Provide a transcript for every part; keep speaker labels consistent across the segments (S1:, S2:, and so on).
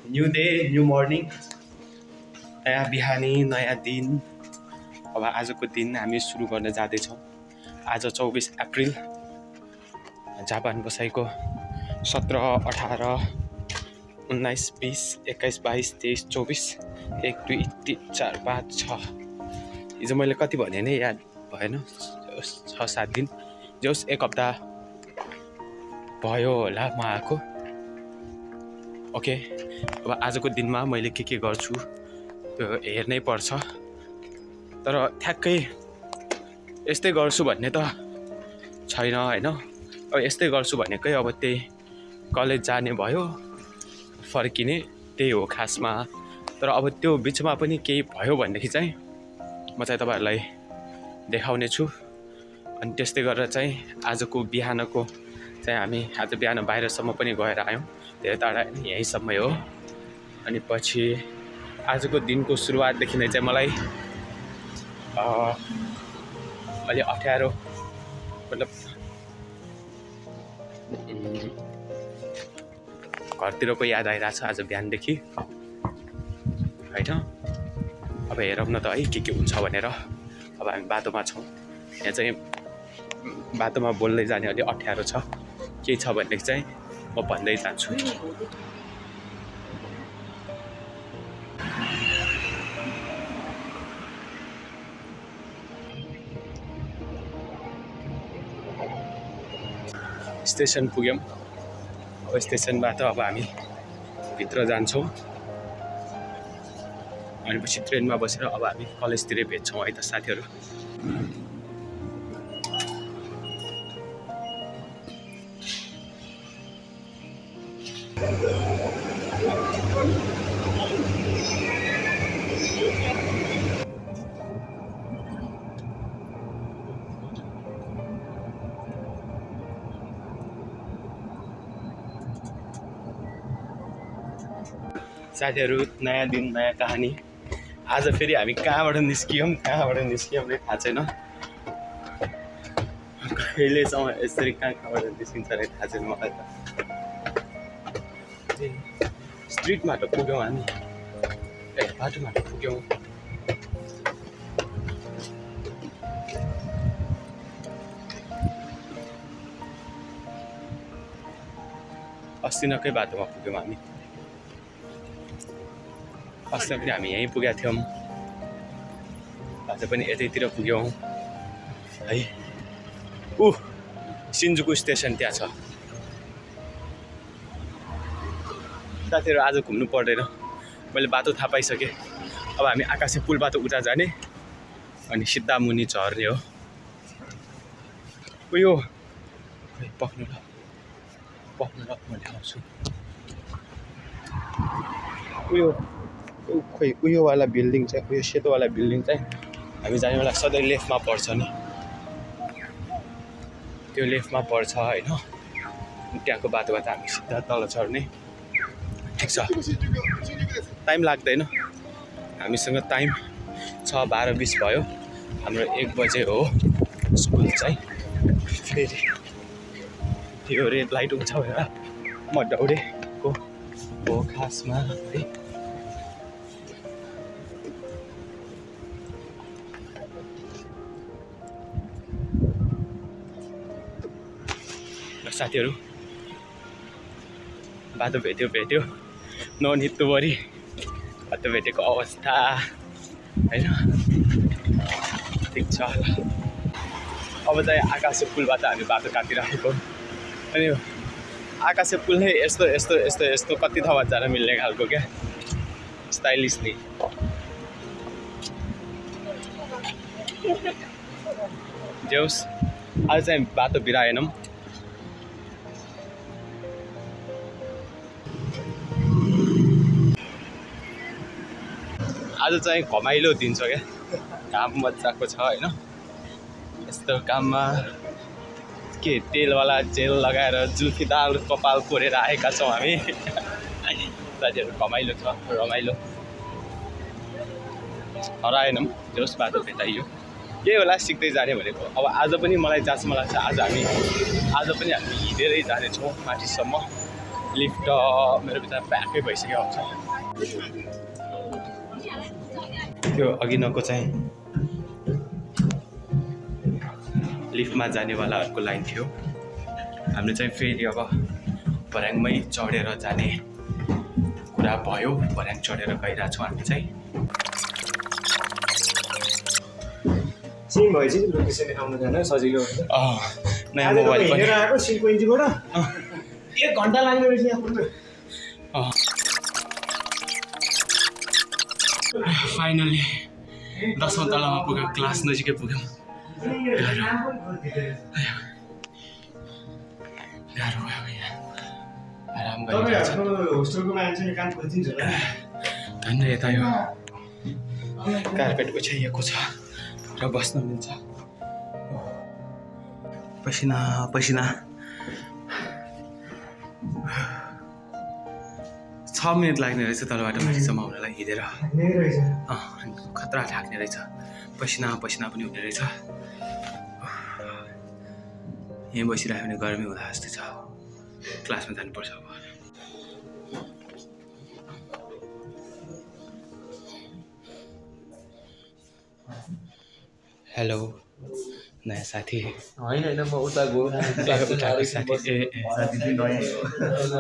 S1: New day new morning, नयाँ बिहानी नयाँ दिन। अब आजको दिन हामी सुरु गर्न जाँदैछौँ। आज 24 अप्रिल, जापान बसाइको 17, 18, 19, 20, 21, 22, 23, 24, 1, 2, 3, 4, 5, 6। हिजो मैले कति भने नै याद भएन, 6-7 दिन जोस् 1 हप्ता भयो होला म आएको। ओके, अब आजको दिनमा मैले के गर्छु त्यो हेर्नै पर्छ। तर ठ्याक्कै यस्तै गर्छु भन्ने त छैन हैन। अब यस्तै गर्छु भनेकै अब त्यही कलेज जाने भयो, फर्किने, त्यही हो खासमा। तर अब त्यो बिचमा पनि केही भयो भनेदेखि चाहिँ म चाहिँ तपाईहरुलाई देखाउने छु। अनि त्यस्तै गरेर चाहिँ आजको बिहानको चाहिँ हामी आज बिहान बाहिरसम्म पनि गएर आयौँ, धेरै टाढा यहीँसम्मै हो। अनि पछि आजको दिनको सुरुवातदेखि नै चाहिँ मलाई अलि अप्ठ्यारो, मतलब घरतिरको याद आइरहेछ आज बिहानदेखि हैन। अब हेरौँ न त है के हुन्छ भनेर। अब हामी बाटोमा छौँ, यहाँ चाहिँ बाटोमा बोल्दै जाने अलि अप्ठ्यारो छ। के छ भनेदेखि चाहिँ म भन्दै जान्छु। स्टेसन पुग्यौँ। अब स्टेसनबाट अब हामी भित्र जान्छौँ। अनि पछि ट्रेनमा बसेर अब हामी कलेजतिरै भेट्छौँ है त साथीहरू। साथीहरू, नयाँ दिन नयाँ कहानी। आज फेरि हामी कहाँबाट निस्कियौँ नै थाहा छैन। कहिलेसम्म यसरी कहाँबाट निस्किन्छ नै थाहा छैन मलाई त। स्ट्रिटमा त पुग्यौँ हामी, बाटोमा त पुग्यौँ। अस्ति नकै बाटोमा पुग्यौँ हामी। अस्ति पनि हामी यहीँ पुगेका थियौँ, आज पनि यतैतिर पुग्यौँ है। सिन्जुकु स्टेसन त्यहाँ छ। साथीहरू, आज घुम्नु पर्दैन, मैले बाटो थाहा पाइसकेँ। अब हामी आकाशे पुलबाट उता जाने अनि सिधा मुनि झर्ने हो। उयो पक्नु ल म ल्याउँछु। उयोवाला बिल्डिङ चाहिँ, उयो सेतोवाला बिल्डिङ चाहिँ हामी जाने बेला सधैँ लेफ्टमा पर्छ नि, त्यो लेफ्टमा पर्छ होइन। त्यहाँको बाटोबाट हामी सिधा तल चढ्ने। ठिक छ, टाइम लाग्दैन, हामीसँग टाइम छ। 12:20 भयो, हाम्रो 1 बजे हो स्कुल चाहिँ। फेरि त्यो रेड लाइट हुन्छ भनेर म दौडेको हो खासमा है। साथीहरू, बाटो भेट्यो ननित्वरी बाटो भेटेको अवस्था होइन। ठिक छ, अब चाहिँ आकाशे पुलबाट हामी बाटो काटिरहेको। अनि आकाशे पुल नै यस्तो कति ठाउँमा जान मिल्ने खालको क्या, स्टाइलिसली। जोस् आज चाहिँ बाटो बिराएनौँ। आज चाहिँ घमाइलो दिन छ क्या, काम मजाको छ होइन। यस्तो काममा के तेलवाला जेल लगाएर जुल्फीदार कपाल कोरेर आएका छौँ हामी। साथीहरू, घमाइलो छ, रमाइलो। हराएनौँ, जोस् बाटो भेटाइयो। के होला सिक्दै जाने भनेको। अब आज पनि मलाई जहाँसम्म लाग्छ आज पनि हामी हिँडेरै जानेछौँ माथिसम्म। लिफ्ट मेरो विचार प्याकै भइसक्यो हुन्छ त्यो अघि नको चाहिँ लिफ्टमा जानेवालाहरूको लाइन थियो हामीले चाहिँ फेरि अब भर्याङमै चढेर जाने कुरा भयो भर्याङ चढेर गइरहेछौँ हामी चाहिँ
S2: सिम भएपछि लोकेसन आउन जान सजिलो हुन्छ
S1: नयाँ मोबाइल पनि
S2: आएको सिमको इन्जिनबाट 1 घण्टा लाग्ने रहेछ यहाँ
S1: फाइनली 10औं तलामा पुग्यौँ क्लास नजिकै पुग्यौँ गाह्रो भयो यहाँ आराम
S2: होस्टेलको मान्छेले काम खोजिन्छ
S1: धन्न यता यो कार्पेट ओछ्याइएको छ र बस्न मिल्छ पसिना पसिना 6 मिनट लाग्ने रहेछ तलबाट माथिसम्म आउनलाई हिँडेर खतरा ढाक्ने रहेछ पसिना पसिना पनि हुने रहेछ यहीँ बसिरह्यो भने गर्मी हुँदा जस्तै छ क्लासमा जानुपर्छ अब हेलो नयाँ साथी
S3: होइन म उता गयो
S1: साथी ए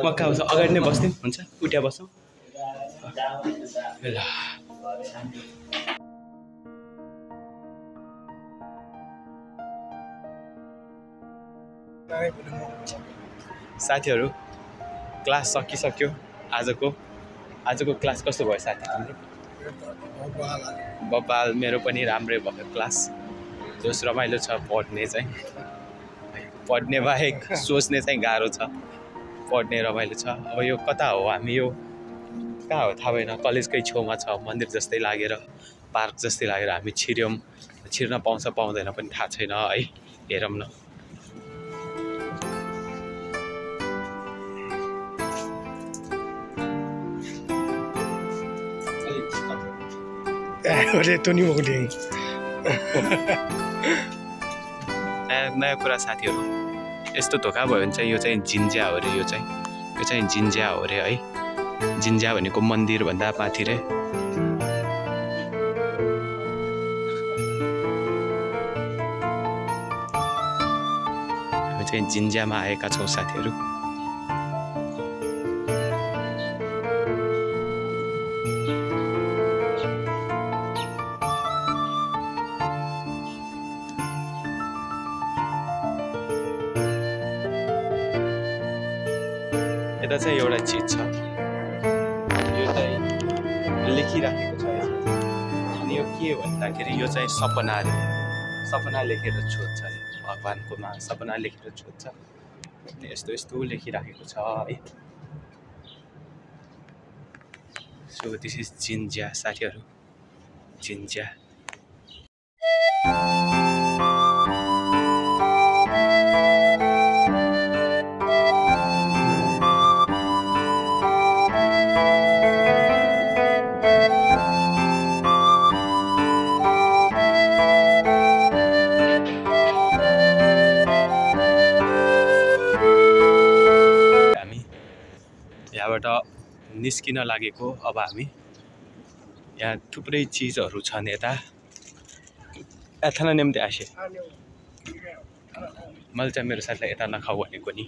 S1: म कहाँ बस्छ अगाडि नै बस्दिउँ हुन्छ उठ्या बस्छौँ ल साथीहरू क्लास सकिसक्यो आजको क्लास कस्तो भयो साथी तिम्रो बब्बाल मेरो पनि राम्रै भयो क्लास जोस रमाइलो छ पढ्ने चाहिँ पढ्ने बाहेक सोच्ने चाहिँ गाह्रो छ पढ्ने रमाइलो छ अब यो कता हो हामी यो कहाँ हो थाहा भएन कलेजकै छेउमा छ मन्दिर जस्तै लागेर पार्क जस्तै लागेर हामी छिर्न पाउँछ पाउँदैन पनि थाहा छैन है हेरौँ न नयाँ कुरा साथीहरू यस्तो धोका भयो भने चाहिँ यो चाहिँ जिन्ज्या हो अरे यो चाहिँ जिन्ज्या हो अरे है जिन्ज्या भनेको मन्दिर भन्दा माथि रे हामी चाहिँ जिन्ज्यामा आएका छौँ साथीहरू यता चाहिँ एउटा चिज छ यो चाहिँ लेखिराखेको छ अनि यो के भन्दाखेरि यो चाहिँ सपना अरे सपना लेखेर छोड्छ अरे भगवान्कोमा सपना लेखेर छोड्छ यस्तो यस्तो लेखिराखेको छ है सो दिस इज जिन्ज्या साथीहरू जिन्ज्या निस्किन लागेको अब हामी यहाँ थुप्रै चिजहरू छन् यता एथाना निम्ति आसे मैले चाहिँ मेरो साथीलाई यता नखाऊ भनेको नि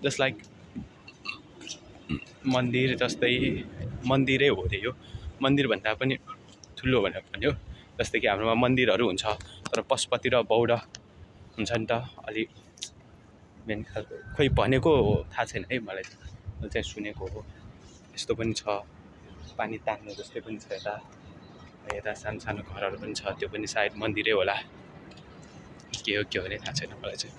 S1: जस्ट लाइक मन्दिर जस्तै मन्दिरै हो रे यो मन्दिर भन्दा पनि ठुलो भनेर भन्यो जस्तै कि हाम्रोमा मन्दिरहरू हुन्छ तर पशुपति र बौद्ध हुन्छ नि त अलि मेन खालको खोइ भनेको थाहा छैन है मलाई चाहिँ सुनेको हो यस्तो पनि छ पानी तान्नु जस्तै पनि छ यता सानो सानो घरहरू पनि छ त्यो पनि सायद मन्दिरै होला के हो भने थाहा छैन मलाई चाहिँ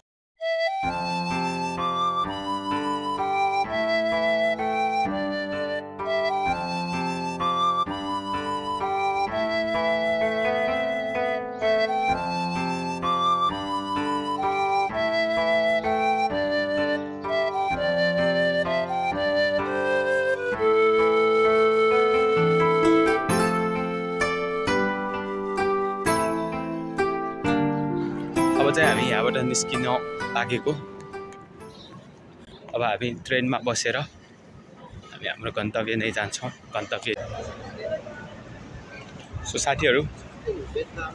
S1: अब चाहिँ हामी यहाँबाट निस्किन लागेको अब अब हामी ट्रेनमा बसेर हामी हाम्रो गन्तव्य नै जान्छौँ। गन्तव्य सो साथीहरू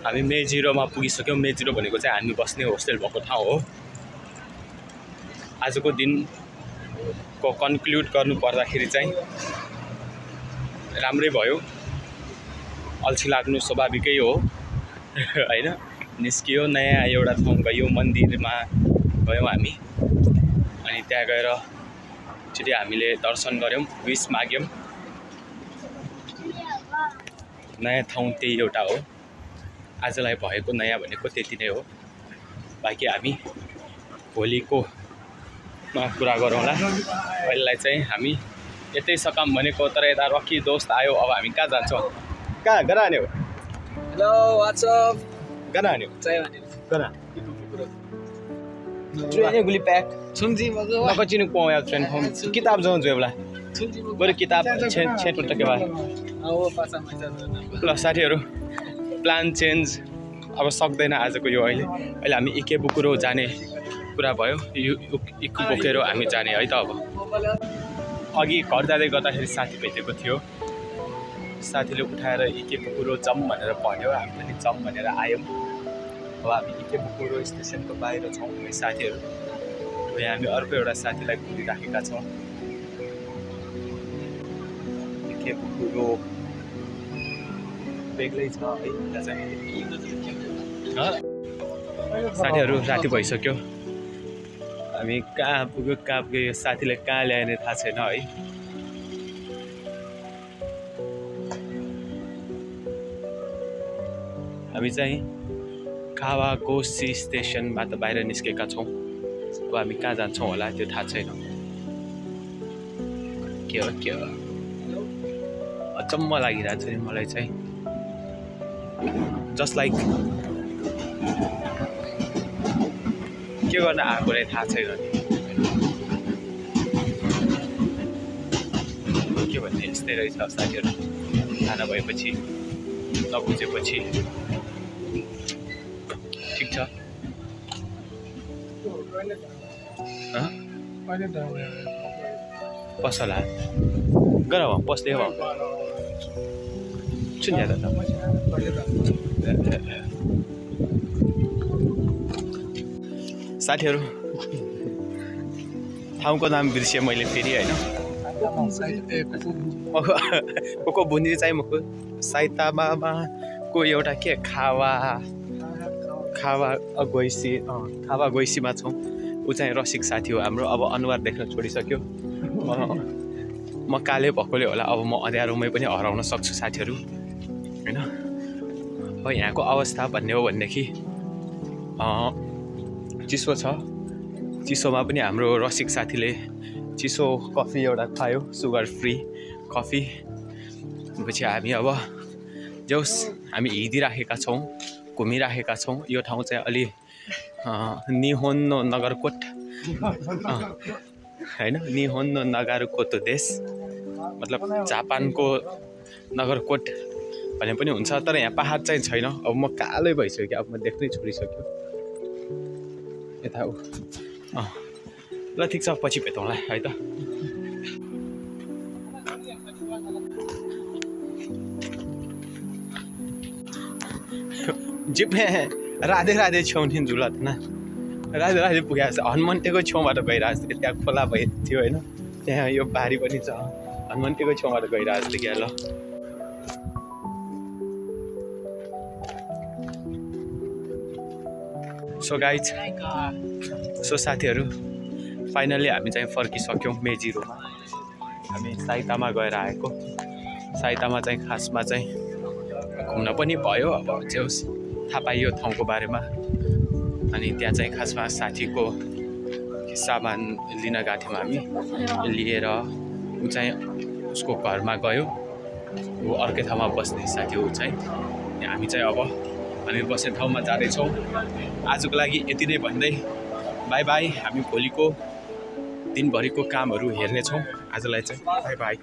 S1: हामी मे0मा पुगिसक्यौँ। मे0 भनेको चाहिँ हामी बस्ने होस्टेल भएको ठाउँ हो। आजको दिनको कन्क्लुड गर्नु पर्दाखेरि चाहिँ राम्रै भयो। अल्छी लाग्नु स्वाभाविकै हो हैन। निस्कियो, नयाँ एउटा ठाउँ गयो, मन्दिरमा गयौँ हामी। अनि त्यहाँ गएर एकचोटि हामीले दर्शन गऱ्यौँ, विश माग्यौँ। नयाँ ठाउँ त्यही एउटा हो। आजलाई भएको नयाँ भनेको त्यति नै हो। बाँकी हामी भोलिको कुरा गरौँला। अहिलेलाई चाहिँ हामी यतै सकाम भनेको, तर यता रकी दोस्त आयो। अब हामी कहाँ जान्छौँ? कहाँ गना हान्यो?
S3: हेलो व्हाट्सअप
S1: गना हान्यो?
S3: चाहिँ भने
S1: गना ट्रेन गुली प्याक
S3: सुनजी मजो
S1: नकचिनु पाउँछ ट्रेन फर्म किताब जाउँ जुएबला बरु किताब छेट के बाद
S3: आओ पासा मजा
S1: ल साथीहरू प्लान चेन्ज अब सक्दैन आजको यो अहिले हामी इकेबुकुरो जाने कुरा भयो। इकेबुकुरो हामी जाने है त। अब अघि घर जाँदै गर्दाखेरि साथी भेटेको थियो। साथीले उठाएर इकेबुकुरो जाउँ भनेर भन्यो। हामी पनि जाउँ भनेर आयौँ। अब हामी इकेबुकुरो स्टेसनको बाहिर छौँ है साथीहरू। हामी अर्को एउटा साथीलाई कुरिराखेका छौँ। इकेबुकुरो बेग्लै छ है। साथीहरू राति भइसक्यो। हामी कहाँ पुग्यो साथीले कहाँ ल्याउने थाहा छैन है। हामी चाहिँ कावागोसी स्टेसनबाट बाहिर निस्केका छौँ। अब हामी कहाँ जान्छौँ होला त्यो थाहा छैन। के हो अचम्म लागिरहेको छ नि मलाई चाहिँ। जस्ट लाइक के गर्न आएको नै थाहा छैन नि। के भन्ने यस्तै रहेछ साथीहरू। खाना भएपछि नबुझेपछि ठिक छ। पसला गर पस्दै भयो सुन्या त साथीहरू ठाउँको नाम बिर्सेँ मैले फेरि होइन। को बुन्दी चाहिँ मको साइतामामा को एउटा के खावा गइसीमा छौँ। ऊ चाहिँ रसिक साथी हो हाम्रो। अब अनुहार देख्न छोडिसक्यो। म काले भएकोले होला अब म अँध्यारोमै पनि हराउन सक्छु साथीहरू होइन। अब यहाँको अवस्था भन्ने हो भनेदेखि चिसो छ। चिसोमा पनि हाम्रो रसिक साथीले चिसो कफी एउटा खायो, सुगर फ्री कफी। पछि हामी अब जोस् हामी हिँडिराखेका छौँ, घुमिराखेका छौँ। यो ठाउँ चाहिँ अलि निहोन्नो नगरकोट होइन। निहोन्नो नगरकोट देश मतलब जापानको नगरकोट भने पनि हुन्छ। तर यहाँ पहाड चाहिँ छैन। अब म कालै भइसक्यो। अब म देख्नै छोडिसक्यो यता ऊ। ल ठिक छ पछि भेटौँला है त। जिपे राधे राधे छेउ नि झुला न राधे राधे पुगेको छ। हनुमन्टेको छेउबाट गइरहेको थियो। त्यहाँ खोला भएको थियो होइन। त्यहाँ यो बारी पनि छ। हनुमन्टेको छेउबाट गइरहेको थियो क्या। ल सो गाइज सो साथीहरू फाइनली हामी चाहिँ फर्किसक्यौँ मे0मा। हामी साइतामा गएर आएको। साइतामा चाहिँ खासमा चाहिँ घुम्न पनि भयो। अब जे होस् थाहा पाइयो ठाउँको बारेमा। अनि त्यहाँ चाहिँ खासमा साथीको सामान लिन गएको थियौँ हामी। लिएर ऊ चाहिँ उसको घरमा गयो। ऊ अर्कै ठाउँमा बस्ने साथी ऊ चाहिँ। हामी चाहिँ अब हामी बस्ने ठाउँमा जाँदैछौँ। आजको लागि यति नै भन्दै बाई बाई। हामी भोलिको दिनभरिको कामहरू हेर्नेछौँ। आजलाई चाहिँ बाई बाई।